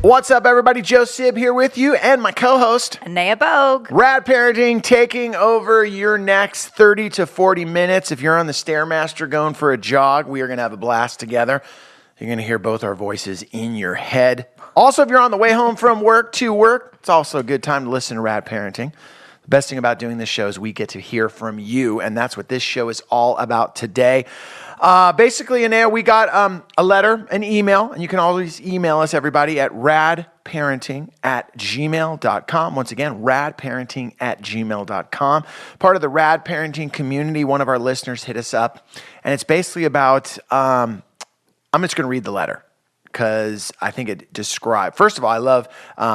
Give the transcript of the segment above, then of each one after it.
What's up, everybody? Joe Sib here with you and my co-host, Anaya Bogue. Rad Parenting, taking over your next 30 to 40 minutes. If you're on the Stairmaster going for a jog, we are going to have a blast together. You're going to hear both our voices in your head. Also, if you're on the way home from work to work, it's also a good time to listen to Rad Parenting. The best thing about doing this show is we get to hear from you, and that's what this show is all about today. Basically, Anaya, we got a letter, an email, and you can always email us, everybody, at radparenting@gmail.com. Once again, radparenting@gmail.com. Part of the Rad Parenting community, one of our listeners hit us up, and it's basically about, I'm just going to read the letter because I think it describes, first of all, I love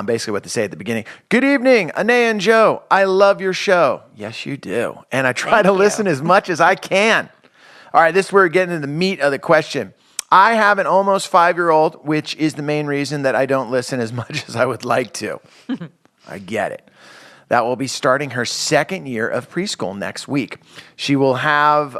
basically what they say at the beginning. Good evening, Anaya and Joe. I love your show. Yes, you do. And I try to listen as much as I can. All right, this is where we're getting into the meat of the question. I have an almost 5-year-old, which is the main reason that I don't listen as much as I would like to. I get it. That will be starting her second year of preschool next week. She will have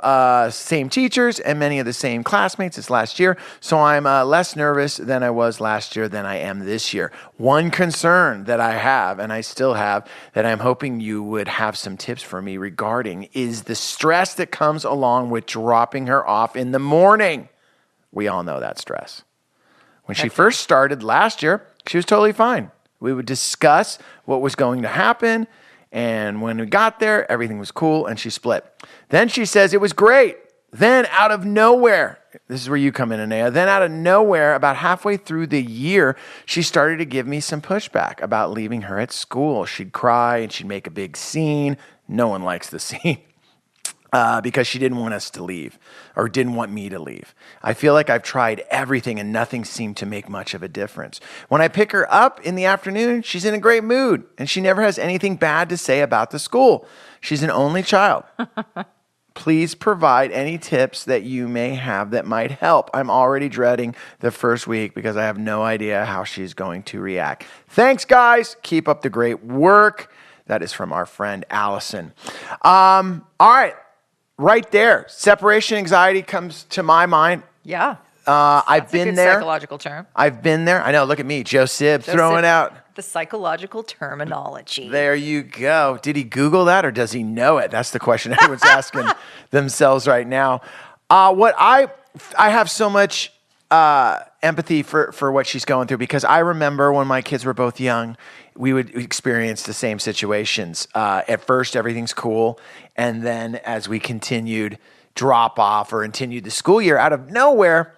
same teachers and many of the same classmates as last year, so I'm less nervous than I was last year than I am this year. One concern that I have, and I still have, that I'm hoping you would have some tips for me regarding is the stress that comes along with dropping her off in the morning. We all know that stress. When she first started last year, she was totally fine. We would discuss what was going to happen, and when we got there, everything was cool, and she split. Then she says it was great. Then out of nowhere, this is where you come in, Anaya, then out of nowhere, about halfway through the year, she started to give me some pushback about leaving her at school. She'd cry, and she'd make a big scene. No one likes the scene. Because she didn't want us to leave or didn't want me to leave. I feel like I've tried everything and nothing seemed to make much of a difference. When I pick her up in the afternoon, she's in a great mood and she never has anything bad to say about the school. She's an only child. Please provide any tips that you may have that might help. I'm already dreading the first week because I have no idea how she's going to react. Thanks, guys. Keep up the great work. That is from our friend Allison. All right. Right there, separation anxiety comes to my mind. Yeah. I've been there. Psychological term. I've been there. I know. Look at me, Joe Sib, throwing out the psychological terminology. There you go. Did he Google that or does he know it? That's the question everyone's asking themselves right now. What I have so much empathy for what she's going through because I remember when my kids were both young, we would experience the same situations. At first, everything's cool. And then as we continued drop off or continued the school year, out of nowhere,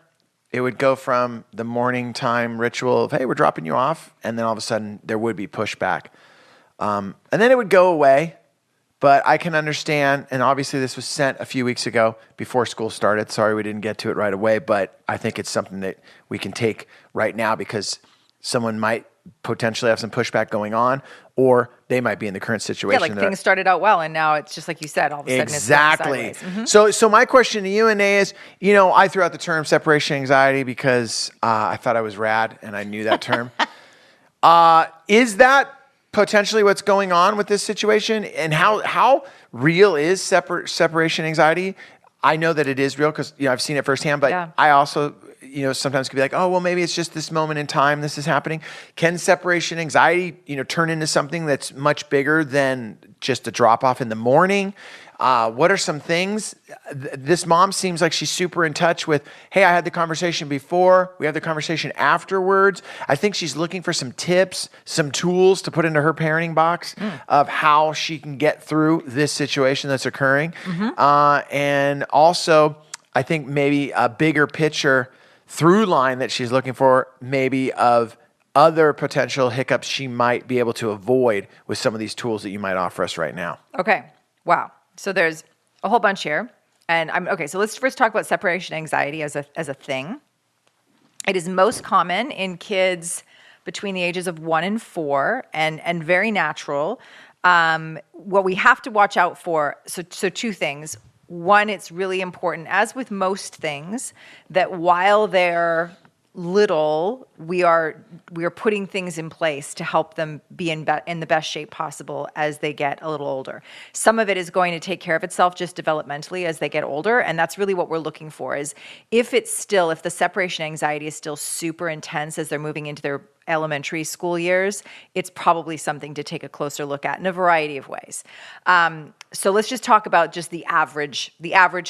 it would go from the morning time ritual of, hey, we're dropping you off. And then all of a sudden there would be pushback. And then it would go away. But I can understand, and obviously this was sent a few weeks ago before school started. Sorry we didn't get to it right away, but I think it's something that we can take right now because someone might potentially have some pushback going on, or they might be in the current situation. Yeah, like things started out well, and now it's just like you said, all of a sudden exactly. It's going sideways. So my question to you, Anaya, is, I threw out the term separation anxiety because I thought I was rad, and I knew that term. Is that potentially what's going on with this situation, and how real is separation anxiety? I know that it is real because I've seen it firsthand, but yeah. I also sometimes could be like, oh, well, maybe it's just this moment in time this is happening. Can separation anxiety, turn into something that's much bigger than just a drop off in the morning? What are some things? This mom seems like she's super in touch with, hey, I had the conversation before. We have the conversation afterwards. I think she's looking for some tips, some tools to put into her parenting box of how she can get through this situation that's occurring. And also, I think maybe a bigger picture through line that she's looking for, maybe of other potential hiccups she might be able to avoid with some of these tools that you might offer us right now. Okay. Wow. So there's a whole bunch here. And so let's first talk about separation anxiety as a thing. It is most common in kids between the ages of 1 and 4 and very natural. What we have to watch out for, so two things. One, it's really important, as with most things, that while they're little, we are putting things in place to help them be in the best shape possible as they get a little older. Some of it is going to take care of itself just developmentally as they get older, and that's really what we're looking for. Is if the separation anxiety is still super intense as they're moving into their elementary school years, it's probably something to take a closer look at in a variety of ways. So let's just talk about just the average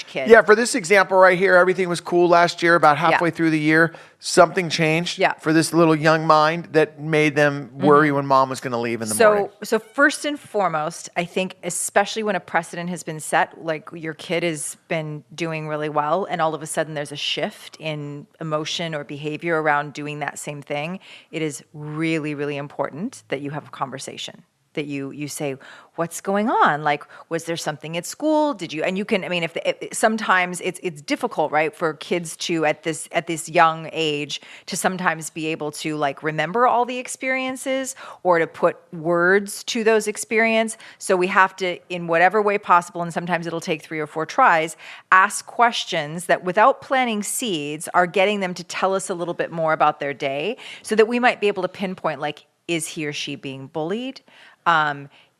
kid. Yeah, for this example right here, everything was cool last year. About halfway through the year, something changed for this little young mind that made them worry when mom was going to leave in the morning. So first and foremost, I think especially when a precedent has been set, like your kid has been doing really well and all of a sudden there's a shift in emotion or behavior around doing that same thing, it is really, really important that you have a conversation. That you say, what's going on? Like, was there something at school? Did you? And you can. I mean, if sometimes it's difficult, right, for kids to at this young age to sometimes be able to like remember all the experiences or to put words to those experiences. So we have to, in whatever way possible, and sometimes it'll take 3 or 4 tries, ask questions that, without planting seeds, are getting them to tell us a little bit more about their day, so that we might be able to pinpoint, like, is he or she being bullied?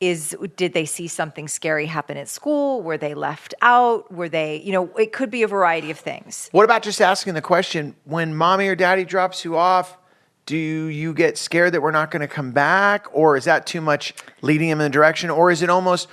Did they see something scary happen at school? Were they left out? Were they, it could be a variety of things. What about just asking the question, when mommy or daddy drops you off, do you get scared that we're not going to come back? Or is that too much leading them in the direction? Or is it almost,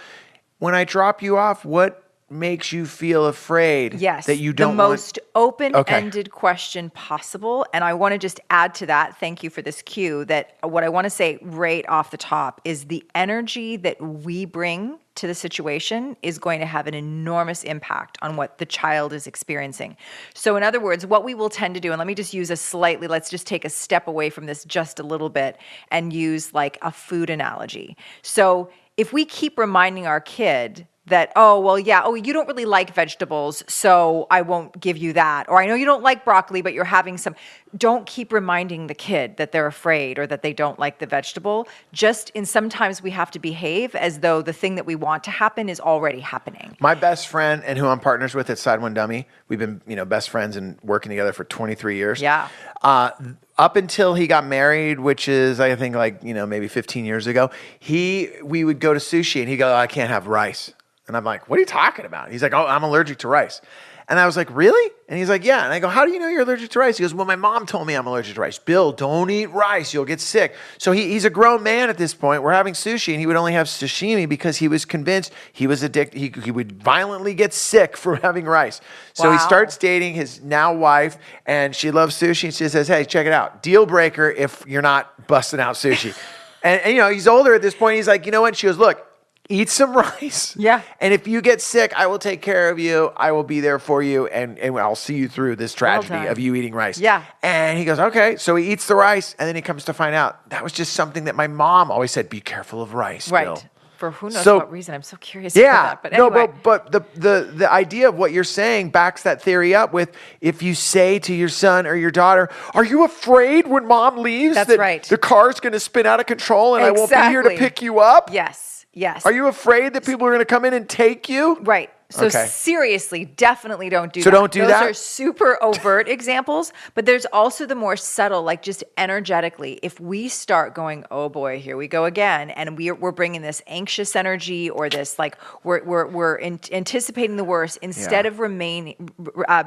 when I drop you off, what makes you feel afraid that you don't the most open-ended question possible. And I want to just add to that, thank you for this cue, that what I want to say right off the top is the energy that we bring to the situation is going to have an enormous impact on what the child is experiencing. So in other words, what we will tend to do, and let me just use let's just take a step away from this just a little bit and use like a food analogy. So if we keep reminding our kid that, you don't really like vegetables, so I won't give you that. Or I know you don't like broccoli, but you're having some. Don't keep reminding the kid that they're afraid or that they don't like the vegetable. Sometimes we have to behave as though the thing that we want to happen is already happening. My best friend, and who I'm partners with at Side One Dummy, we've been, best friends and working together for 23 years. Yeah. Up until he got married, which is, I think, maybe 15 years ago, we would go to sushi and he'd go, I can't have rice. And I'm like, what are you talking about? He's like, oh, I'm allergic to rice. And I was like, really? And he's like, yeah. And I go, how do you know you're allergic to rice? He goes, well, my mom told me I'm allergic to rice. Bill, don't eat rice. You'll get sick. So he's a grown man at this point. We're having sushi, and he would only have sashimi because he was convinced he was addicted. He would violently get sick from having rice. So he starts dating his now wife, and she loves sushi. And she says, hey, check it out. Deal breaker if you're not busting out sushi. and he's older at this point. He's like, you know what? She goes, look, eat some rice. Yeah. And if you get sick, I will take care of you. I will be there for you. And I'll see you through this tragedy of you eating rice. Yeah. And he goes, okay. So he eats the rice. And then he comes to find out that was just something that my mom always said, be careful of rice, right. Bill. For who knows what reason. I'm so curious about that. But anyway. But the idea of what you're saying backs that theory up with, if you say to your son or your daughter, are you afraid when mom leaves that the car's going to spin out of control and I won't be here to pick you up? Yes. Are you afraid that people are going to come in and take you? Right. So seriously, definitely don't do that. So don't do that? Those are super overt examples, but there's also the more subtle, like just energetically, if we start going, oh boy, here we go again, and we're bringing this anxious energy or this, like we're anticipating the worst instead of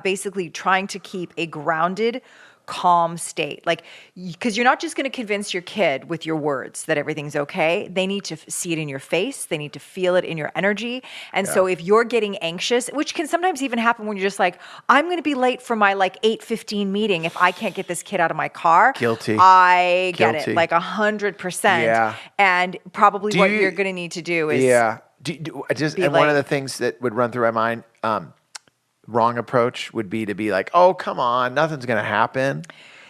basically trying to keep a grounded, calm state. Like, because you're not just going to convince your kid with your words that everything's okay. They need to see it in your face. They need to feel it in your energy. And so if you're getting anxious, which can sometimes even happen when you're just like, I'm going to be late for my 8:15 meeting if I can't get this kid out of my car. Guilty. I get it, 100%. Yeah. And probably what you're going to need to do is one of the things that would run through my mind, wrong approach would be to be like, oh, come on, nothing's going to happen.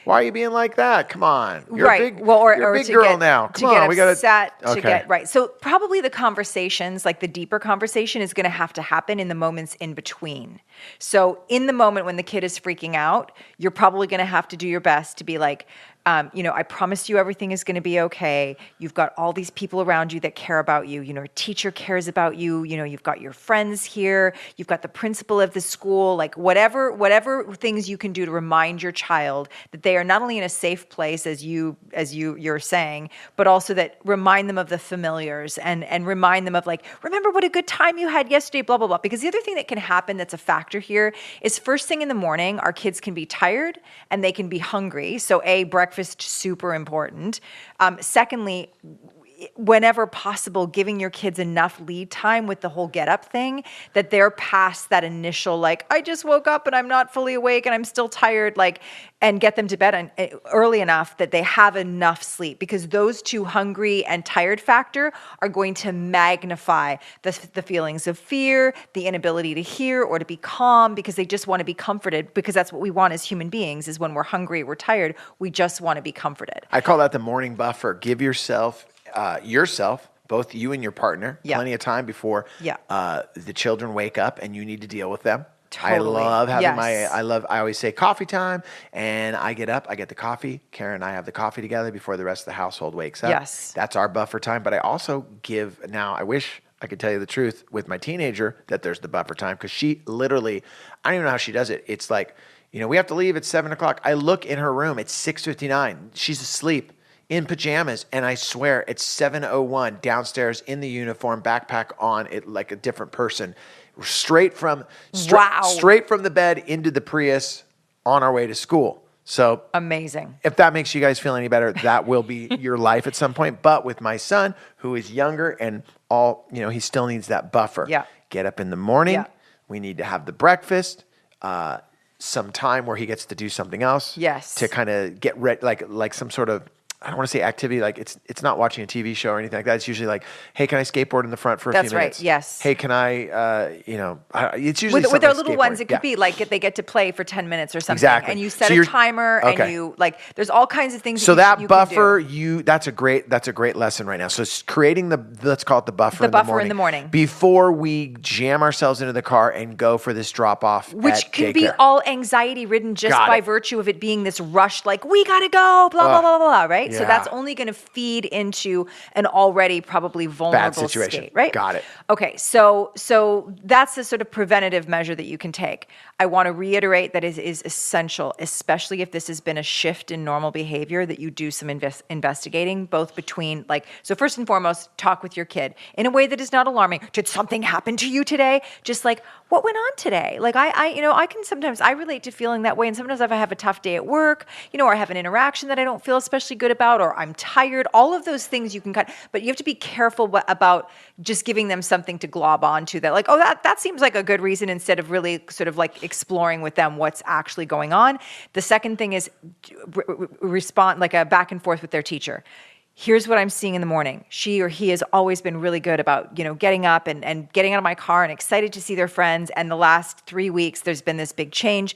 Why are you being like that? Come on. You're a big, you're a big girl now. Come on, we got to get right. So probably the conversations, like the deeper conversation, is going to have to happen in the moments in between. So in the moment when the kid is freaking out, you're probably going to have to do your best to be like, I promise you everything is going to be okay. You've got all these people around you that care about you. A teacher cares about you. You've got your friends here. You've got the principal of the school. Like whatever things you can do to remind your child that they are not only in a safe place as you're saying, but also that remind them of the familiars and remind them of remember what a good time you had yesterday, blah, blah, blah. Because the other thing that can happen that's a factor here is first thing in the morning, our kids can be tired and they can be hungry. So breakfast breakfast, super important. Secondly, whenever possible, giving your kids enough lead time with the whole get up thing that they're past that initial, like, I just woke up and I'm not fully awake and I'm still tired, like, and get them to bed early enough that they have enough sleep, because those two, hungry and tired factor, are going to magnify the feelings of fear, the inability to hear or to be calm, because they just want to be comforted, because that's what we want as human beings, is when we're hungry, we're tired, we just want to be comforted. I call that the morning buffer. Give yourself, both you and your partner, plenty of time before the children wake up and you need to deal with them. Totally. I love having I always say coffee time, and I get up, I get the coffee. Karen and I have the coffee together before the rest of the household wakes up. Yes. That's our buffer time. But I also I wish I could tell you the truth with my teenager that there's the buffer time, because she literally, I don't even know how she does it. It's like, we have to leave at 7:00. I look in her room, it's 6:59. She's asleep in pajamas, and I swear it's 7:01 downstairs in the uniform, backpack on, it like a different person, straight from the bed into the Prius on our way to school. So amazing. If that makes you guys feel any better, that will be your life at some point. But with my son, who is younger and he still needs that buffer. Yeah. Get up in the morning. Yeah. We need to have the breakfast. Some time where he gets to do something else. Yes. To kind of get ready, like some sort of, I don't want to say activity, like it's not watching a TV show or anything like that. It's usually like, hey, can I skateboard in the front for a few minutes? That's right, yes. Hey, can I, it's usually with their like little skateboarding. Ones, it could be like they get to play for 10 minutes or something. Exactly. And you set a timer and you, like, there's all kinds of things so that that buffer, that's a great lesson right now. So it's creating let's call it the buffer in the morning. Before we jam ourselves into the car and go for this drop off, which can daycare. be all anxiety ridden just by virtue of it being this rushed, like, we gotta go, blah, blah, blah, blah, blah, right? Yeah. So that's only going to feed into an already probably vulnerable state, right? Got it. Okay, so that's the sort of preventative measure that you can take. I want to reiterate that it is essential, especially if this has been a shift in normal behavior, that you do some investigating, both between, so first and foremost, talk with your kid in a way that is not alarming. Did something happen to you today? Just like, what went on today? Like I can sometimes, I relate to feeling that way. And sometimes if I have a tough day at work, or I have an interaction that I don't feel especially good about, or I'm tired, all of those things you can cut, but you have to be careful about just giving them something to glob onto that, like, oh, that seems like a good reason, instead of really sort of like exploring with them what's actually going on. The second thing is respond, like a back and forth with their teacher. Here's what I'm seeing in the morning. She or he has always been really good about, getting up and getting out of my car and excited to see their friends. And the last 3 weeks, there's been this big change.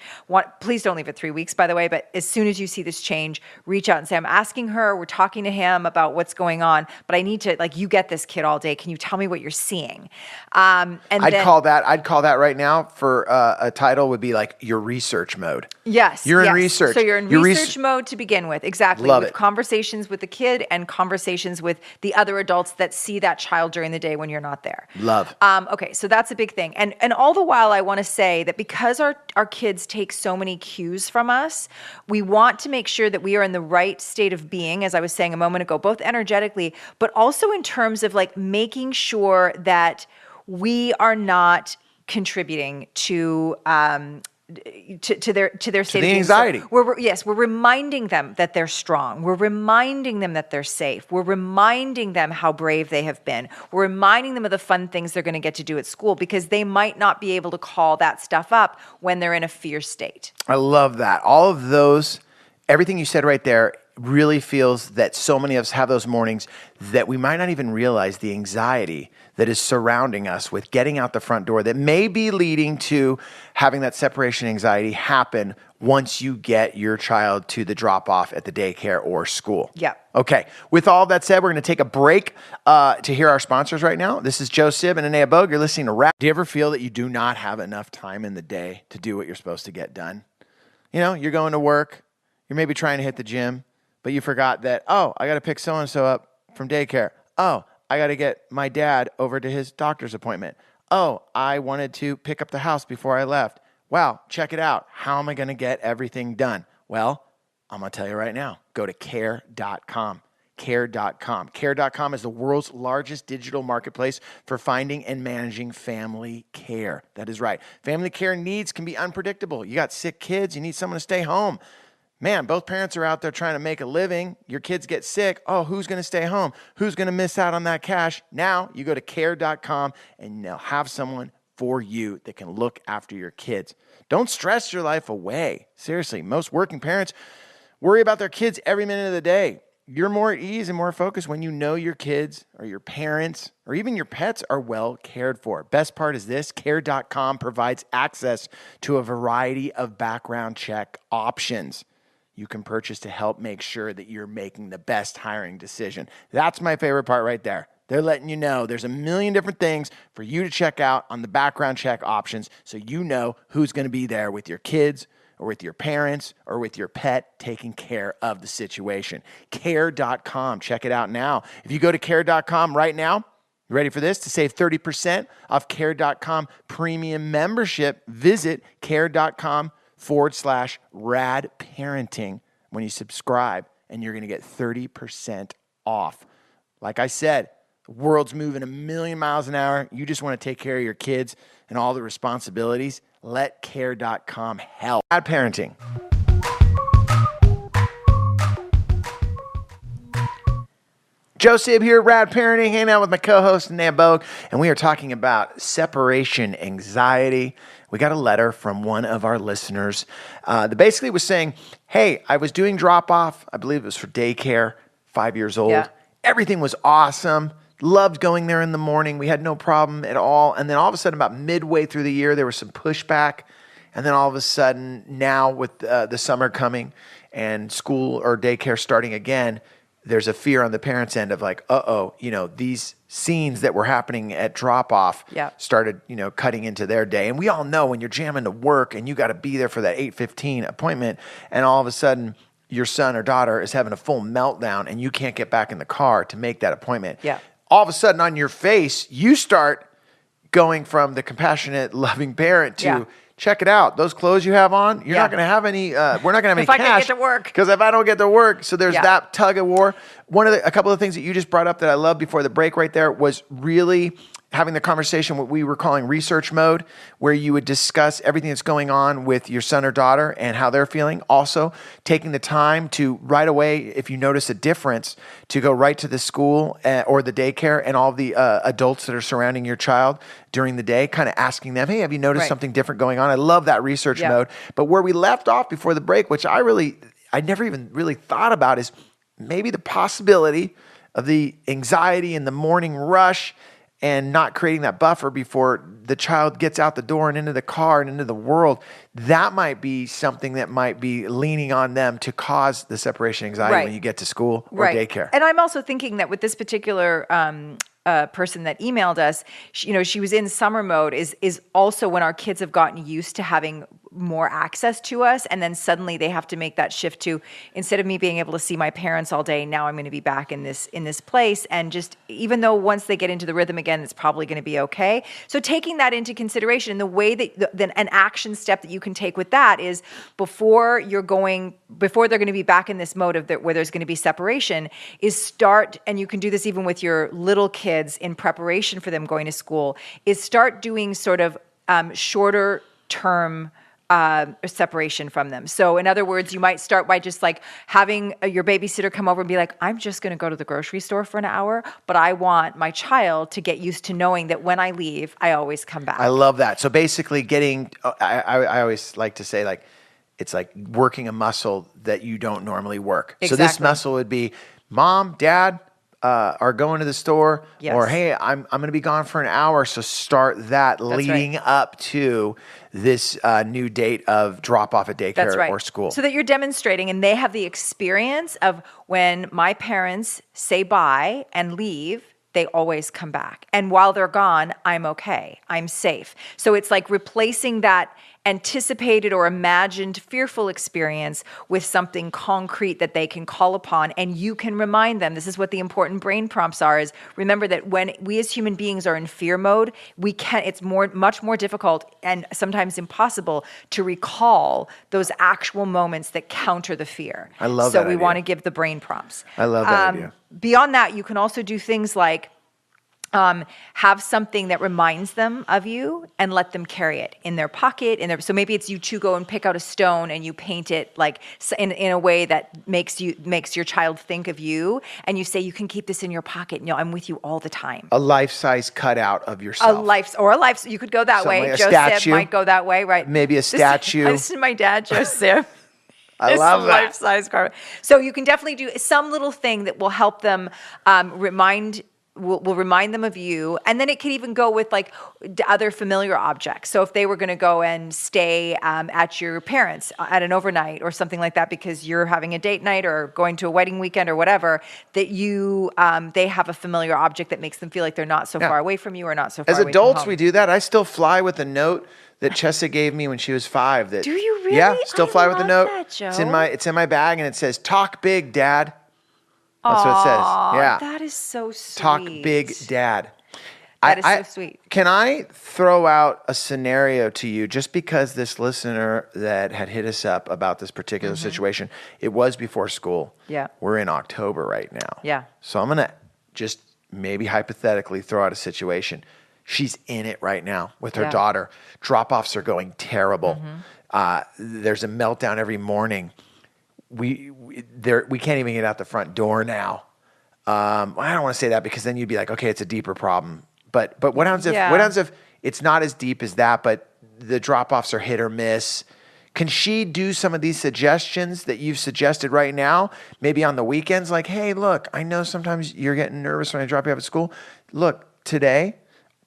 Please don't leave it 3 weeks, by the way. But as soon as you see this change, reach out and say, I'm asking her, we're talking to him about what's going on. But I need to, you get this kid all day. Can you tell me what you're seeing? I'd call that right now for a title would be like your research mode. Yes. You're in research. So you're in research mode to begin with. Exactly. Love with it. Conversations with the kid and conversations with the other adults that see that child during the day when you're not there. Love. Okay, so that's a big thing. And all the while, I want to say that because our kids take so many cues from us, we want to make sure that we are in the right state of being, as I was saying a moment ago, both energetically, but also in terms of making sure that we are not contributing to their state of being. Anxiety. So we're reminding them that they're strong. We're reminding them that they're safe. We're reminding them how brave they have been. We're reminding them of the fun things they're going to get to do at school, because they might not be able to call that stuff up when they're in a fear state. I love that. All of those, everything you said right there, really feels that so many of us have those mornings that we might not even realize the anxiety that is surrounding us with getting out the front door, that may be leading to having that separation anxiety happen once you get your child to the drop-off at the daycare or school. Yeah. Okay. With all that said, we're going to take a break to hear our sponsors right now. This is Joe Sib and Anea Bogue. You're listening to Rap. Do you ever feel that you do not have enough time in the day to do what you're supposed to get done? You're going to work. You're maybe trying to hit the gym, but you forgot that, I got to pick so-and-so up from daycare. I got to get my dad over to his doctor's appointment. I wanted to pick up the house before I left. Wow, check it out. How am I going to get everything done? Well, I'm going to tell you right now. Go to care.com. Care.com. Care.com is the world's largest digital marketplace for finding and managing family care. That is right. Family care needs can be unpredictable. You got sick kids. You need someone to stay home. man, both parents are out there trying to make a living. Your kids get sick. Oh, who's going to stay home? Who's going to miss out on that cash? Now you go to care.com and they'll have someone for you that can look after your kids. Don't stress your life away. Seriously, most working parents worry about their kids every minute of the day. You're more at ease and more focused when you know your kids or your parents or even your pets are well cared for. Best part is this, care.com provides access to a variety of background check options you can purchase to help make sure that you're making the best hiring decision. That's my favorite part right there. They're letting you know there's a million different things for you to check out on the background check options so you know who's going to be there with your kids or with your parents or with your pet taking care of the situation. Care.com. Check it out now. If you go to care.com right now, you ready for this? To save 30% off care.com premium membership, visit care.com/rad parenting when you subscribe, and you're going to get 30% off. Like I said, the world's moving a million miles an hour. You just want to take care of your kids and all the responsibilities. Let care.com help. Rad parenting. Joe Sib here, Rad Parenting, hanging out with my co-host, Nan Bogue, and we are talking about separation anxiety. We got a letter from one of our listeners that basically was saying, hey, I was doing drop-off. I believe it was for daycare, 5 years old. Yeah. Everything was awesome. Loved going there in the morning. We had no problem at all. And then all of a sudden, about midway through the year, there was some pushback. And then all of a sudden, now with the summer coming and school or daycare starting again, there's a fear on the parents' end of like, these scenes that were happening at drop-off started, cutting into their day. And we all know when you're jamming to work and you got to be there for that 8:15 appointment, and all of a sudden your son or daughter is having a full meltdown and you can't get back in the car to make that appointment. Yeah. All of a sudden on your face, you start going from the compassionate, loving parent to check it out. Those clothes you have on, you're not going to have any, we're not going to have any if I cash. can't get to work. Because if I don't get to work, so there's that tug of war. A couple of things that you just brought up that I love before the break right there was really having the conversation, what we were calling research mode, where you would discuss everything that's going on with your son or daughter and how they're feeling. Also, taking the time to right away, if you notice a difference, to go right to the school or the daycare and all the adults that are surrounding your child during the day, kind of asking them, hey, have you noticed something different going on? I love that research mode. But where we left off before the break, which I never even really thought about, is maybe the possibility of the anxiety and the morning rush and not creating that buffer before the child gets out the door and into the car and into the world. That might be something that might be leaning on them to cause the separation anxiety when you get to school or daycare. And I'm also thinking that with this particular person that emailed us, she was in summer mode is also when our kids have gotten used to having more access to us, and then suddenly they have to make that shift to, instead of me being able to see my parents all day, now I'm going to be back in this place, and just even though once they get into the rhythm again, it's probably going to be okay. So taking that into consideration, the way that an action step that you can take with that is before they're going to be back in this mode of where there's going to be separation, is start, and you can do this even with your little kids in preparation for them going to school, is start doing sort of shorter term separation from them. So in other words, you might start by just like having your babysitter come over and be like, I'm just going to go to the grocery store for an hour, but I want my child to get used to knowing that when I leave, I always come back. I love that. So basically I always like to say, like, it's like working a muscle that you don't normally work. Exactly. So this muscle would be Mom, Dad, are going to the store, or hey, I'm going to be gone for an hour. So start that leading up to this new date of drop off at daycare or school. So that you're demonstrating, and they have the experience of when my parents say bye and leave, they always come back. And while they're gone, I'm okay. I'm safe. So it's like replacing that anticipated or imagined fearful experience with something concrete that they can call upon, and you can remind them. This is what the important brain prompts are, is remember that when we as human beings are in fear mode, it's much more difficult and sometimes impossible to recall those actual moments that counter the fear. I love that So we idea. want to give the brain prompts. I love that idea. Beyond that, you can also do things like Have something that reminds them of you and let them carry it in their pocket. So maybe it's you two go and pick out a stone and you paint it like in a way that makes your child think of you. And you say, you can keep this in your pocket. I'm with you all the time. A life-size cutout of yourself. You could go that way. Like a Joseph statue. might go that way, right? Maybe a statue. This is my dad, Joseph. I love that. Life-size carving. So you can definitely do some little thing that will help them will remind them of you. And then it could even go with like other familiar objects. So if they were going to go and stay at your parents at an overnight or something like that because you're having a date night or going to a wedding weekend or whatever, that they have a familiar object that makes them feel like they're not so far away from you or not so far As away adults, from home. we do that. I still fly with a note that Chessa gave me when she was 5. That, do you really? Yeah, still fly with a note. That, Joe. It's in my bag and it says, "Talk big, Dad." That's what it says. Yeah. That is so sweet. Talk big, Dad. That is so sweet. Can I throw out a scenario to you just because this listener that had hit us up about this particular situation, it was before school. Yeah. We're in October right now. Yeah. So I'm going to just maybe hypothetically throw out a situation. She's in it right now with her daughter. Drop-offs are going terrible. There's a meltdown every morning. We can't even get out the front door now. I don't want to say that because then you'd be like, okay, it's a deeper problem. But what happens if it's not as deep as that, but the drop-offs are hit or miss? Can she do some of these suggestions that you've suggested right now? Maybe on the weekends, like, hey, look, I know sometimes you're getting nervous when I drop you off at school. Look, today,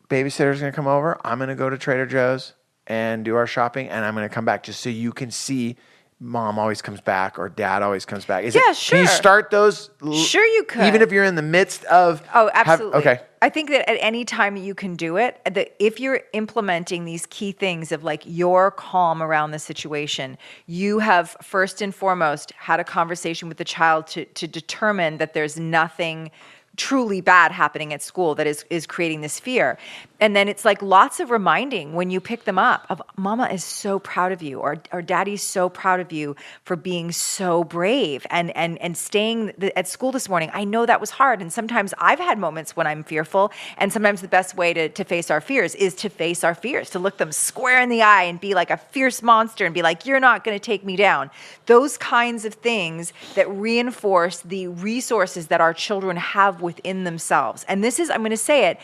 babysitter's going to come over. I'm going to go to Trader Joe's and do our shopping, and I'm going to come back just so you can see Mom always comes back or Dad always comes back. Sure. Can you start those? Sure you could. Even if you're in the midst of... Oh, absolutely. Okay. I think that at any time you can do it, that if you're implementing these key things of like you're calm around the situation, you have first and foremost had a conversation with the child to determine that there's nothing truly bad happening at school that is creating this fear. And then it's like lots of reminding when you pick them up of Mama is so proud of you or Daddy's so proud of you for being so brave and staying at school this morning. I know that was hard. And sometimes I've had moments when I'm fearful. And sometimes the best way to face our fears is to face our fears, to look them square in the eye and be like a fierce monster and be like, you're not going to take me down. Those kinds of things that reinforce the resources that our children have within themselves. And this is, I'm going to say it,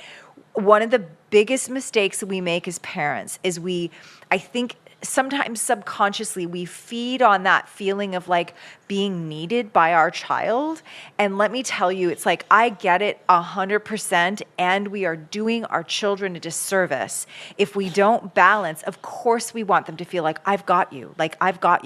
one of the biggest mistakes that we make as parents is I think sometimes subconsciously we feed on that feeling of like being needed by our child. And let me tell you, it's like, I get it 100%. And we are doing our children a disservice if we don't balance. Of course, we want them to feel like I've got you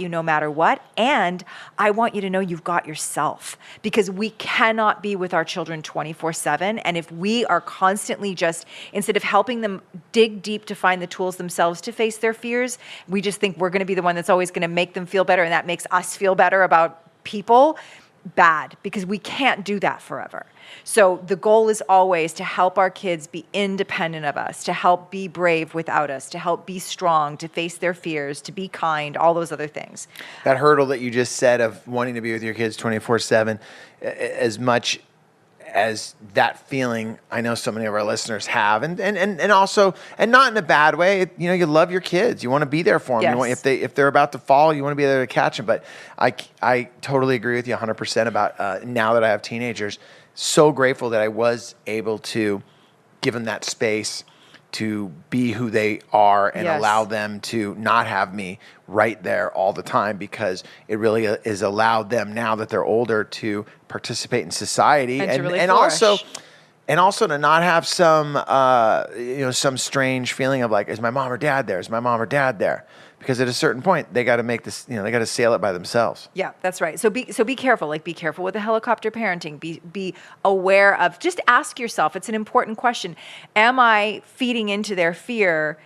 no matter what. And I want you to know you've got yourself, because we cannot be with our children 24/7. And if we are constantly just, instead of helping them dig deep to find the tools themselves to face their fears, we just think we're going to be the one that's always going to make them feel better. And that makes us feel better about people. Bad, because we can't do that forever. So the goal is always to help our kids be independent of us, to help be brave without us, to help be strong, to face their fears, to be kind, all those other things. That hurdle that you just said of wanting to be with your kids 24/7, as much as that feeling I know so many of our listeners have, and also, and not in a bad way. You love your kids. You want to be there for them. Yes. You want, if they're about to fall, you want to be there to catch them. But I totally agree with you 100% about now that I have teenagers. So grateful that I was able to give them that space to be who they are and allow them to not have me right there all the time, because it really is allowed them, now that they're older, to participate in society and to really and also to not have some some strange feeling of like, is my mom or dad there? Is my mom or dad there? Because at a certain point, they got to make this, they got to sail it by themselves. Yeah, that's right. So be careful. Like, be careful with the helicopter parenting. Be aware of, just ask yourself, it's an important question. Am I feeding into their fear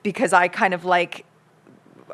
because I kind of like,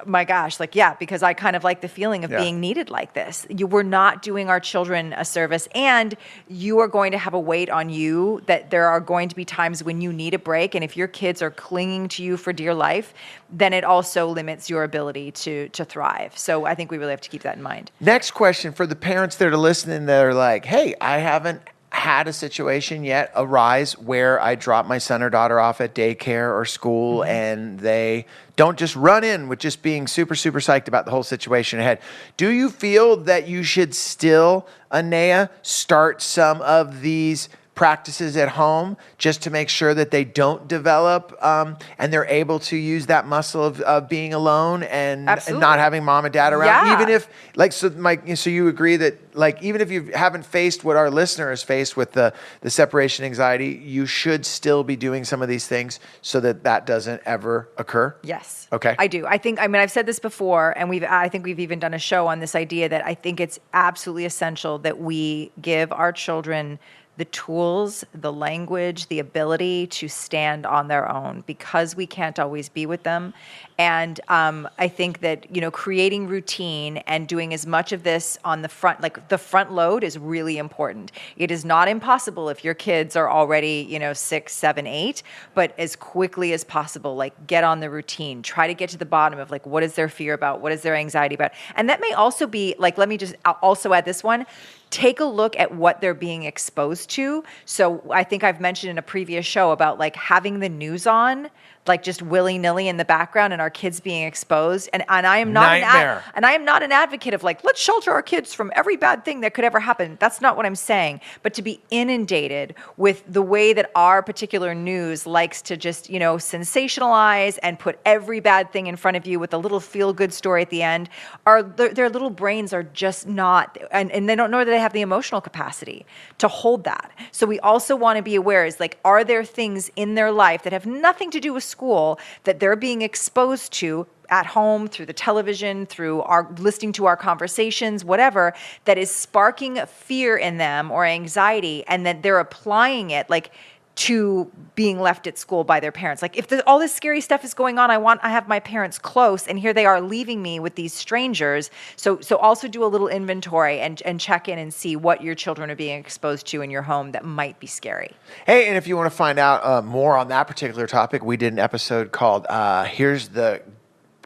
because I kind of like the feeling of being needed like this. We're not doing our children a service, and you are going to have a weight on you that there are going to be times when you need a break. And if your kids are clinging to you for dear life, then it also limits your ability to thrive. So I think we really have to keep that in mind. Next question for the parents that are listening that are like, hey, I haven't had a situation yet arise where I drop my son or daughter off at daycare or school and they don't just run in with just being super, super psyched about the whole situation ahead. Do you feel that you should still, Anea, start some of these practices at home just to make sure that they don't develop and they're able to use that muscle of being alone and not having mom and dad around? Yeah. Even if, like, so you agree that, like, even if you haven't faced what our listener has faced with the separation anxiety, you should still be doing some of these things so that that doesn't ever occur? Yes. Okay. I do. I've said this before, and I think we've even done a show on this idea that I think it's absolutely essential that we give our children the tools, the language, the ability to stand on their own, because we can't always be with them. And I think that, creating routine and doing as much of this on the front, like the front load, is really important. It is not impossible if your kids are already, 6, 7, 8, but as quickly as possible, like, get on the routine. Try to get to the bottom of, like, what is their fear about? What is their anxiety about? And that may also be, like, let me just also add this one. Take a look at what they're being exposed to. So I think I've mentioned in a previous show about, like, having the news on, like, just willy-nilly in the background, and our kids being exposed. And I am not an advocate of, like, let's shelter our kids from every bad thing that could ever happen. That's not what I'm saying. But to be inundated with the way that our particular news likes to just, sensationalize and put every bad thing in front of you with a little feel-good story at the end, their little brains are just not, and they don't know that they have the emotional capacity to hold that. So we also want to be aware, is, like, are there things in their life that have nothing to do with school that they're being exposed to at home, through the television, through listening to our conversations, whatever, that is sparking fear in them or anxiety, and that they're applying it, like, to being left at school by their parents. Like, if all this scary stuff is going on, I have my parents close, and here they are leaving me with these strangers. So also do a little inventory and check in and see what your children are being exposed to in your home that might be scary. Hey, and if you want to find out more on that particular topic, we did an episode called Here's the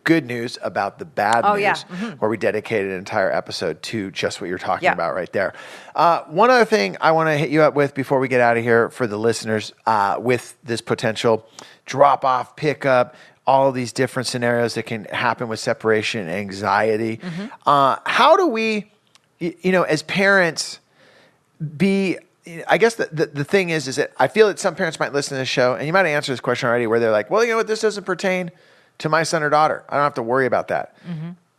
Good News About the Bad News, where we dedicated an entire episode to just what you're talking about right there. One other thing I want to hit you up with before we get out of here for the listeners, with this potential drop-off, pickup, all of these different scenarios that can happen with separation anxiety. How do we, as parents, be... I guess the thing is that I feel that some parents might listen to this show, and you might answer this question already, where they're like, well, you know what, this doesn't pertain to my son or daughter. I don't have to worry about that.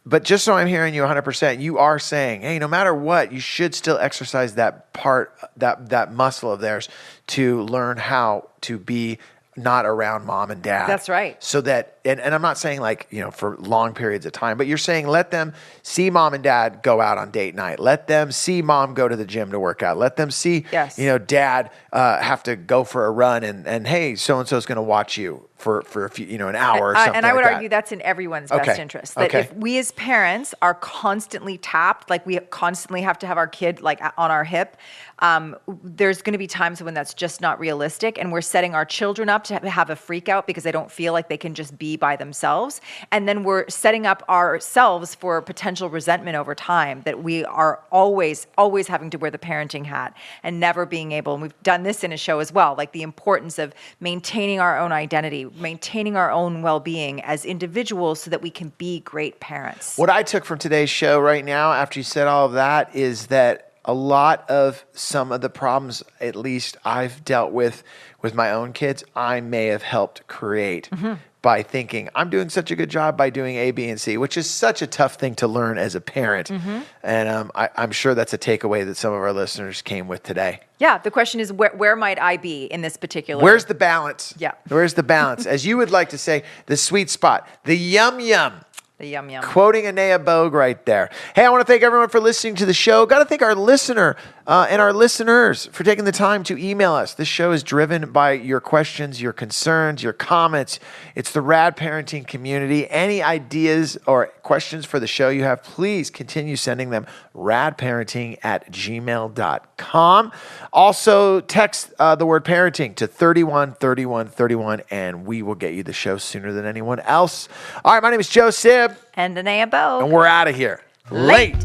But just so I'm hearing you 100%, you are saying, hey, no matter what, you should still exercise that part, that muscle of theirs, to learn how to be not around mom and dad. That's right. So that, and I'm not saying, like, for long periods of time, but you're saying let them see mom and dad go out on date night. Let them see mom go to the gym to work out. Let them see, dad have to go for a run, and hey, so-and-so is going to watch you for a few, an hour or something. And I would like argue that's in everyone's best interest. That if we as parents are constantly tapped, like, we constantly have to have our kid, like, on our hip, there's going to be times when that's just not realistic, and we're setting our children up to have a freak out because they don't feel like they can just be by themselves. And then we're setting up ourselves for potential resentment over time, that we are always having to wear the parenting hat and never being able, and we've done this in a show as well, like the importance of maintaining our own identity, maintaining our own well-being as individuals so that we can be great parents. What I took from today's show right now, after you said all of that, is that a lot of some of the problems, at least I've dealt with my own kids, I may have helped create by thinking, I'm doing such a good job by doing A, B, and C, which is such a tough thing to learn as a parent. And I'm sure that's a takeaway that some of our listeners came with today. Yeah, the question is, where might I be in this particular... Where's the balance? Yeah. Where's the balance? As you would like to say, the sweet spot, the yum-yum. The yum-yum. Quoting Anea Bogue right there. Hey, I want to thank everyone for listening to the show. Got to thank our listener and our listeners for taking the time to email us. This show is driven by your questions, your concerns, your comments. It's the Rad Parenting community. Any ideas or questions for the show you have, please continue sending them. radparenting@gmail.com. Also, text the word parenting to 313131, and we will get you the show sooner than anyone else. All right, my name is Joe Sib. And Anea Bogue. And we're out of here. Late.